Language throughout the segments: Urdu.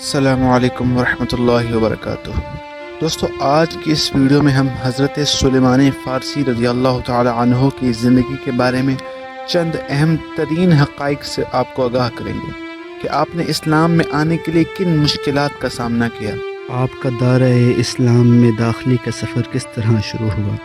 السلام علیکم ورحمۃ اللہ وبرکاتہ۔ دوستو، آج کی اس ویڈیو میں ہم حضرت سلیمان فارسی رضی اللہ تعالی عنہ کی زندگی کے بارے میں چند اہم ترین حقائق سے آپ کو آگاہ کریں گے کہ آپ نے اسلام میں آنے کے لیے کن مشکلات کا سامنا کیا، آپ کا دائرہ اسلام میں داخلی کا سفر کس طرح شروع ہوا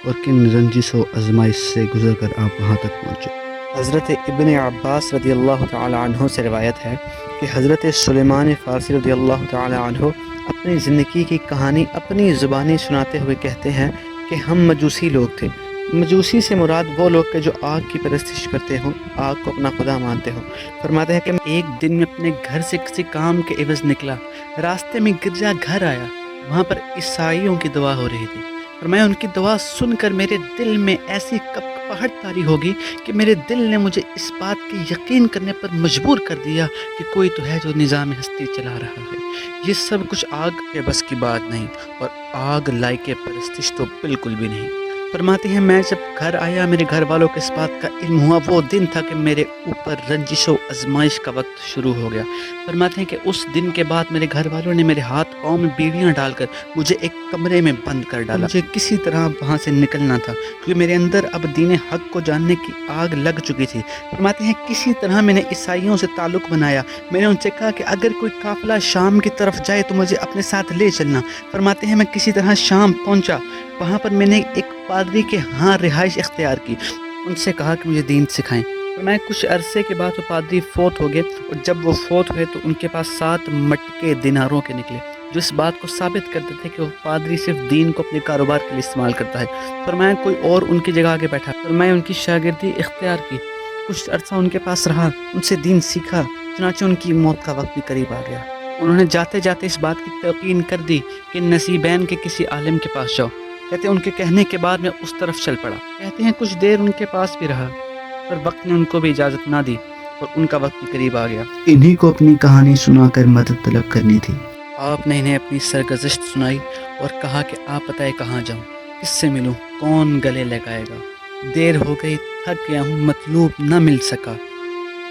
اور کن رنجش و آزمائش سے گزر کر آپ وہاں تک پہنچے۔ حضرت ابن عباس رضی اللہ تعالی عنہ سے روایت ہے کہ حضرت سلیمان فارسی رضی اللہ تعالی عنہ اپنی زندگی کی کہانی اپنی زبانی سناتے ہوئے کہتے ہیں کہ ہم مجوسی لوگ تھے۔ مجوسی سے مراد وہ لوگ کہ جو آگ کی پرستش کرتے ہوں، آگ کو اپنا خدا مانتے ہوں۔ فرماتے ہیں کہ ایک دن میں اپنے گھر سے کسی کام کے عوض نکلا، راستے میں گرجا گھر آیا، وہاں پر عیسائیوں کی دعا ہو رہی تھی۔ فرمایا ان کی دعا سن کر میرے دل میں ایسی کپکپاہٹ طاری ہوگی کہ میرے دل نے مجھے اس بات کی یقین کرنے پر مجبور کر دیا کہ کوئی تو ہے جو نظام ہستی چلا رہا ہے۔ یہ سب کچھ آگ کے بس کی بات نہیں، اور آگ لائق پرستش تو بالکل بھی نہیں۔ فرماتے ہیں میں جب گھر آیا، میرے گھر والوں کو اس بات کا علم ہوا، وہ دن تھا کہ میرے اوپر رنجش و آزمائش کا وقت شروع ہو گیا۔ فرماتے ہیں کہ اس دن کے بعد میرے گھر والوں نے میرے ہاتھ پاؤں میں بیڑیاں ڈال کر مجھے ایک کمرے میں بند کر ڈالا۔ مجھے کسی طرح وہاں سے نکلنا تھا کیونکہ میرے اندر اب دین حق کو جاننے کی آگ لگ چکی تھی۔ فرماتے ہیں کسی طرح میں نے عیسائیوں سے تعلق بنایا۔ میں نے ان سے کہا کہ اگر کوئی قافلہ شام کی طرف جائے تو مجھے اپنے ساتھ لے چلنا۔ فرماتے ہیں میں کسی طرح شام پہنچا، وہاں پر میں نے ایک پادری کے ہاں رہائش اختیار کی، ان سے کہا کہ مجھے دین سکھائیں۔ میں کچھ عرصے کے بعد وہ پادری فوت ہو گئے، اور جب وہ فوت ہوئے تو ان کے پاس 7 مٹکے دیناروں کے نکلے، جو اس بات کو ثابت کرتے تھے کہ وہ پادری صرف دین کو اپنے کاروبار کے لیے استعمال کرتا ہے۔ فرمایا کوئی اور ان کی جگہ آگے بیٹھا، فرمایا ان کی شاگردی اختیار کی، کچھ عرصہ ان کے پاس رہا، ان سے دین سیکھا، چنانچہ ان کی موت کا وقت بھی قریب آ گیا۔ انہوں نے جاتے جاتے اس بات کی تلقین کر دی کہ نصیبین کے کسی عالم کے پاس جاؤ۔ کہتے ہیں ان کے کہنے کے بعد میں اس طرف چل پڑا۔ کہتے ہیں کچھ دیر ان کے پاس بھی رہا، پر وقت نے ان کو بھی اجازت نہ دی اور ان کا وقت بھی قریب آ گیا۔ انہی کو اپنی کہانی سنا کر مدد طلب کرنی تھی۔ آپ نے انہیں اپنی سرگزشت سنائی اور کہا کہ آپ بتائے کہاں جاؤں، کس سے ملوں، کون گلے لگائے گا، دیر ہو گئی، تھک گیا ہوں، مطلوب نہ مل سکا۔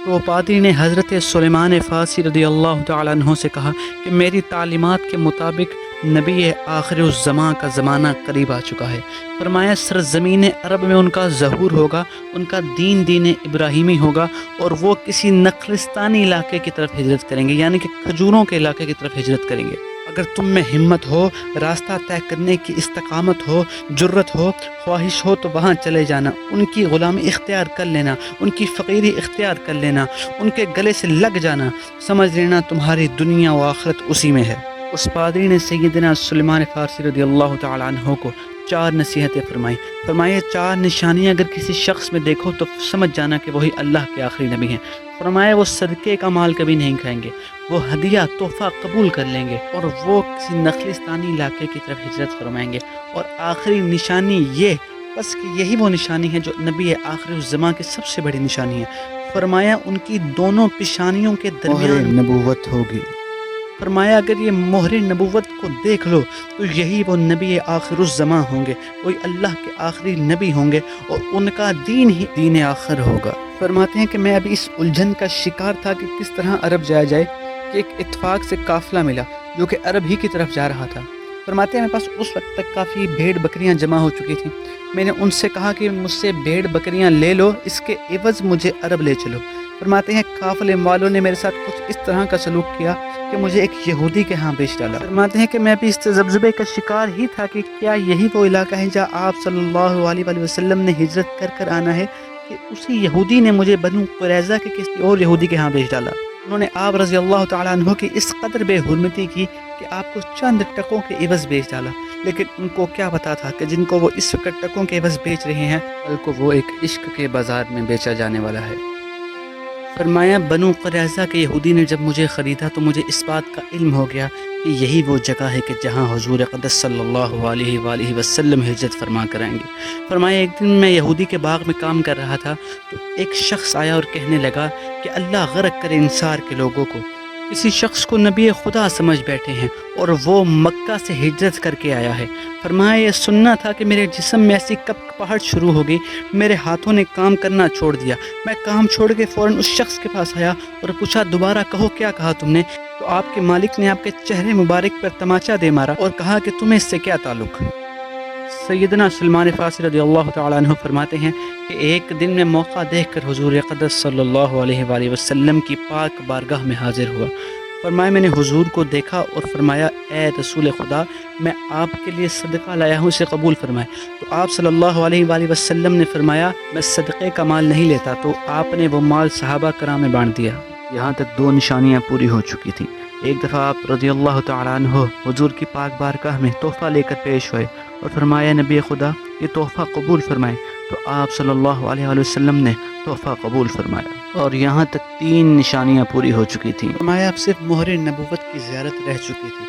تو وہ پادری نے حضرت سلیمان فارسی رضی اللہ تعالیٰ عنہ سے کہا کہ میری تعلیمات کے مطابق نبی آخر الزمان کا زمانہ قریب آ چکا ہے۔ فرمایا سرزمین عرب میں ان کا ظہور ہوگا، ان کا دین ابراہیمی ہوگا، اور وہ کسی نخلستانی علاقے کی طرف ہجرت کریں گے، یعنی کہ کھجوروں کے علاقے کی طرف ہجرت کریں گے۔ اگر تم میں ہمت ہو، راستہ طے کرنے کی استقامت ہو، جرت ہو، خواہش ہو تو وہاں چلے جانا، ان کی غلامی اختیار کر لینا، ان کی فقیری اختیار کر لینا، ان کے گلے سے لگ جانا، سمجھ لینا تمہاری دنیا و آخرت اسی میں ہے۔ اس پادری نے سیدنا سلیمان فارسی رضی اللہ تعالی عنہ کو 4 نصیحتیں فرمائیں۔ فرمایا 4 نشانیاں اگر کسی شخص میں دیکھو تو سمجھ جانا کہ وہی اللہ کے آخری نبی ہیں۔ فرمایا وہ صدقے کا مال کبھی نہیں کھائیں گے، وہ ہدیہ تحفہ قبول کر لیں گے، اور وہ کسی نخلستانی علاقے کی طرف ہجرت فرمائیں گے۔ اور آخری نشانی یہ، بس کہ یہی وہ نشانی ہے جو نبی آخر الزمان کی سب سے بڑی نشانی ہے۔ فرمایا ان کی دونوں پیشانیوں کے درمیان نبوت ہوگی۔ فرمایا اگر یہ مہر نبوت کو دیکھ لو تو یہی وہ نبی آخر الزمان ہوں گے، وہی اللہ کے آخری نبی ہوں گے، اور ان کا دین ہی دین آخر ہوگا۔ فرماتے ہیں کہ میں ابھی اس الجھن کا شکار تھا کہ کس طرح عرب جایا جائے کہ ایک اتفاق سے قافلہ ملا جو کہ عرب ہی کی طرف جا رہا تھا۔ فرماتے ہیں میرے پاس اس وقت تک کافی بھیڑ بکریاں جمع ہو چکی تھیں۔ میں نے ان سے کہا کہ مجھ سے بھیڑ بکریاں لے لو، اس کے عوض مجھے عرب لے چلو۔ فرماتے ہیں قافلے والوں نے میرے ساتھ کچھ اس طرح کا سلوک کیا کہ مجھے ایک یہودی کے ہاں بیچ ڈالا۔ فرماتے ہیں کہ میں بھی اس تذبذبے کا شکار ہی تھا کہ کیا یہی وہ علاقہ ہے جہاں آپ صلی اللہ علیہ وآلہ وسلم نے ہجرت کر آنا ہے، کہ اسی یہودی نے مجھے بنو قریظہ کے کسی اور یہودی کے ہاں بیچ ڈالا۔ انہوں نے آپ رضی اللہ تعالیٰ عنہ کی اس قدر بے حرمتی کی کہ آپ کو چند ٹکوں کے عوض بیچ ڈالا، لیکن ان کو کیا پتا تھا کہ جن کو وہ اس وقت ٹکوں کے عوض بیچ رہے ہیں، کل کو وہ ایک عشق کے بازار میں بیچا جانے والا ہے۔ فرمایا بنو قریظہ کے یہودی نے جب مجھے خریدا تو مجھے اس بات کا علم ہو گیا کہ یہی وہ جگہ ہے کہ جہاں حضور اقدس صلی اللہ علیہ وآلہ وسلم ہجرت فرما کر آئیں گے۔ فرمایا ایک دن میں یہودی کے باغ میں کام کر رہا تھا تو ایک شخص آیا اور کہنے لگا کہ اللہ غرق کرے انصار کے لوگوں کو، کسی شخص کو نبی خدا سمجھ بیٹھے ہیں اور وہ مکہ سے ہجرت کر کے آیا ہے۔ فرمایا یہ سننا تھا کہ میرے جسم میں ایسی کپکپاہٹ شروع ہو گئی، میرے ہاتھوں نے کام کرنا چھوڑ دیا، میں کام چھوڑ کے فوراً اس شخص کے پاس آیا اور پوچھا دوبارہ کہو کیا کہا تم نے؟ تو آپ کے مالک نے آپ کے چہرے مبارک پر تماچا دے مارا اور کہا کہ تمہیں اس سے کیا تعلق؟ سیدنا سلمان فارسی رضی اللہ تعالیٰ عنہ فرماتے ہیں کہ ایک دن میں موقع دیکھ کر حضور اقدس صلی اللہ علیہ وآلہ وسلم کی پاک بارگاہ میں حاضر ہوا۔ فرمایا میں نے حضور کو دیکھا اور فرمایا اے رسول خدا، میں آپ کے لیے صدقہ لایا ہوں، اسے قبول فرمائے۔ تو آپ صلی اللہ علیہ وآلہ وسلم نے فرمایا میں صدقے کا مال نہیں لیتا، تو آپ نے وہ مال صحابہ کرام میں بانٹ دیا۔ یہاں تک دو نشانیاں پوری ہو چکی تھیں۔ ایک دفعہ آپ رضی اللہ تعالیٰ عنہ حضور کی پاک بارگاہ میں تحفہ لے کر پیش ہوئے اور فرمایا نبی خدا یہ تحفہ قبول فرمائے، تو آپ صلی اللہ علیہ وآلہ وسلم نے تحفہ قبول فرمایا، اور یہاں تک 3 نشانیاں پوری ہو چکی تھیں۔ فرمایا اب صرف مہر نبوت کی زیارت رہ چکی تھی۔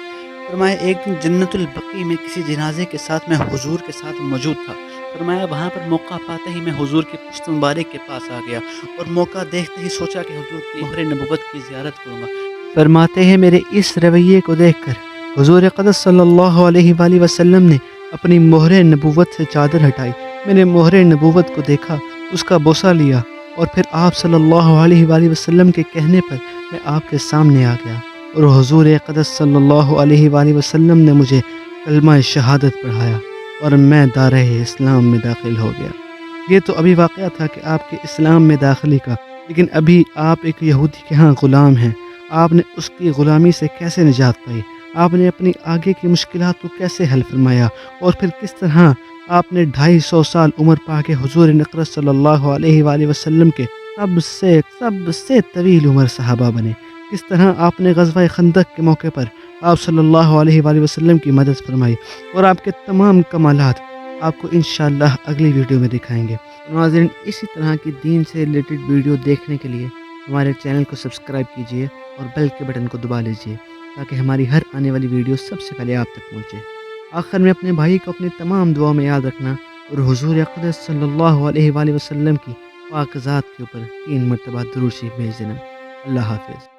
فرمایا ایک دن جنت البقیع میں کسی جنازے کے ساتھ میں حضور کے ساتھ موجود تھا۔ فرمایا وہاں پر موقع پاتے ہی میں حضور کی پشت مبارک کے پاس آ گیا اور موقع دیکھتے ہی سوچا کہ حضور کی مہر نبوت کی زیارت کروں گا۔ فرماتے ہیں میرے اس رویے کو دیکھ کر حضور اقدس صلی اللہ علیہ وآلہ وسلم نے اپنی مہر نبوت سے چادر ہٹائی، میں نے مہر نبوت کو دیکھا، اس کا بوسہ لیا، اور پھر آپ صلی اللہ علیہ وآلہ وسلم کے کہنے پر میں آپ کے سامنے آ گیا اور حضور اقدس صلی اللہ علیہ وآلہ وسلم نے مجھے کلمہ شہادت پڑھایا اور میں دارِ اسلام میں داخل ہو گیا۔ یہ تو ابھی واقعہ تھا کہ آپ کے اسلام میں داخلی کا، لیکن ابھی آپ ایک یہودی کے ہاں غلام ہیں۔ آپ نے اس کی غلامی سے کیسے نجات پائی؟ آپ نے اپنی آگے کی مشکلات کو کیسے حل فرمایا؟ اور پھر کس طرح آپ نے 250 سال عمر پا کے حضور اقدس صلی اللہ علیہ وآلہ وسلم کے سب سے طویل عمر صحابہ بنے؟ کس طرح آپ نے غزوہ خندق کے موقع پر آپ صلی اللہ علیہ وآلہ وسلم کی مدد فرمائی؟ اور آپ کے تمام کمالات آپ کو انشاءاللہ اگلی ویڈیو میں دکھائیں گے۔ ناظرین اسی طرح کی دین سے ریلیٹڈ ویڈیو دیکھنے کے لیے ہمارے چینل کو سبسکرائب کیجیے اور بیل کے بٹن کو دبا لیجیے تاکہ ہماری ہر آنے والی ویڈیو سب سے پہلے آپ تک پہنچے۔ آخر میں اپنے بھائی کو اپنی تمام دعاؤں میں یاد رکھنا اور حضور اقدس صلی اللہ علیہ وآلہ وسلم کی پاک ذات کے اوپر 3 مرتبہ درود شریف بھیج دینا۔ اللہ حافظ۔